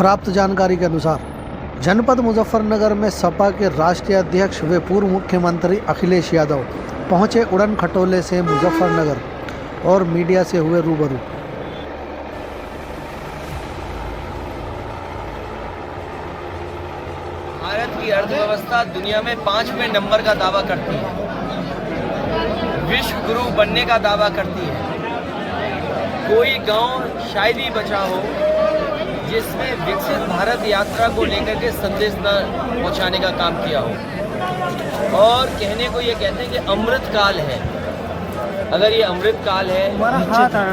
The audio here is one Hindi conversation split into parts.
प्राप्त जानकारी के अनुसार जनपद मुजफ्फरनगर में सपा के राष्ट्रीय अध्यक्ष व पूर्व मुख्यमंत्री अखिलेश यादव पहुंचे उड़न खटोले से मुजफ्फरनगर और मीडिया से हुए रूबरू। भारत की अर्थव्यवस्था दुनिया में 5वें नंबर का दावा करती है, विश्व गुरु बनने का दावा करती है। कोई गांव शायद ही बचा हो जिसमें विकसित भारत यात्रा को लेकर के संदेश न पहुंचाने का काम किया हो। और कहने को ये कहते हैं कि अमृत काल है। अगर ये अमृत काल है,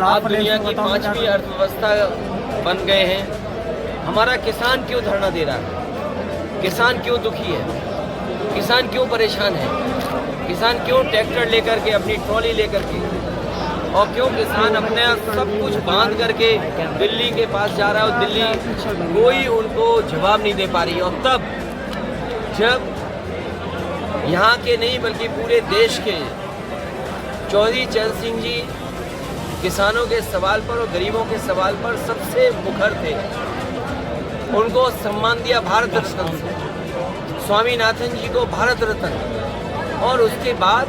आप दुनिया की 5वीं अर्थव्यवस्था बन गए हैं, हमारा किसान क्यों धरना दे रहा है? किसान क्यों दुखी है? किसान क्यों परेशान है? किसान क्यों ट्रैक्टर लेकर के, अपनी ट्रॉली लेकर के, और क्यों किसान अपने सब कुछ बांध करके दिल्ली के पास जा रहा है और दिल्ली कोई उनको जवाब नहीं दे पा रही है। और तब जब यहाँ के नहीं बल्कि पूरे देश के चौधरी चरण सिंह जी किसानों के सवाल पर और गरीबों के सवाल पर सबसे मुखर थे, उनको सम्मान दिया भारत रत्न से, स्वामीनाथन जी को भारत रत्न। और उसके बाद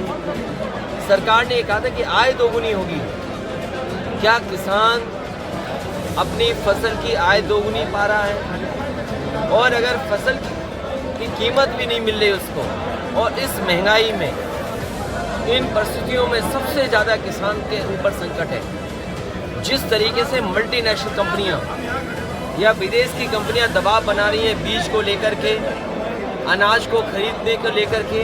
सरकार ने कहा था कि आय दोगुनी होगी। क्या किसान अपनी फसल की आय दोगुनी पा रहा है? और अगर फसल की कीमत भी नहीं मिल रही उसको, और इस महंगाई में, इन परिस्थितियों में सबसे ज़्यादा किसान के ऊपर संकट है। जिस तरीके से मल्टीनेशनल कंपनियां या विदेश की कंपनियां दबाव बना रही हैं बीज को लेकर के, अनाज को खरीदने को लेकर के,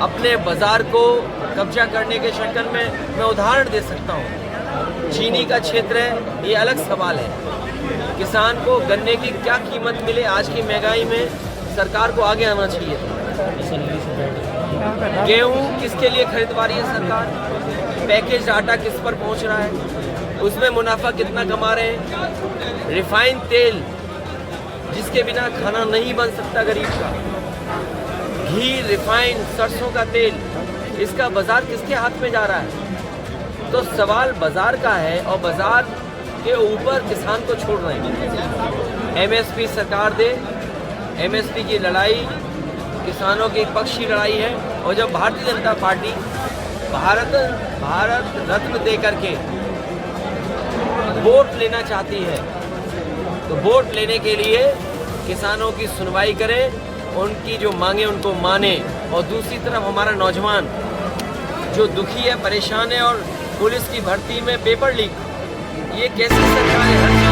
अपने बाजार को कब्जा करने के शक्ल में मैं उदाहरण दे सकता हूँ। चीनी का क्षेत्र है, ये अलग सवाल है। किसान को गन्ने की क्या कीमत मिले आज की महंगाई में, सरकार को आगे आना चाहिए। गेहूँ किसके लिए खरीदवा रही है सरकार? पैकेज आटा किस पर पहुँच रहा है? उसमें मुनाफा कितना कमा रहे हैं? रिफाइंड तेल जिसके बिना खाना नहीं बन सकता गरीब का, घी, रिफाइंड, सरसों का तेल, इसका बाजार किसके हाथ में जा रहा है? तो सवाल बाजार का है और बाजार के ऊपर किसान को छोड़ रहे हैं। एमएसपी सरकार दे, एमएसपी की लड़ाई किसानों के पक्ष की लड़ाई है। और जब भारतीय जनता पार्टी भारत रत्न दे करके वोट लेना चाहती है, तो वोट लेने के लिए किसानों की सुनवाई करें, उनकी जो मांगे उनको माने। और दूसरी तरफ हमारा नौजवान जो दुखी है, परेशान है, और पुलिस की भर्ती में पेपर लीक, ये कैसी सरकार है?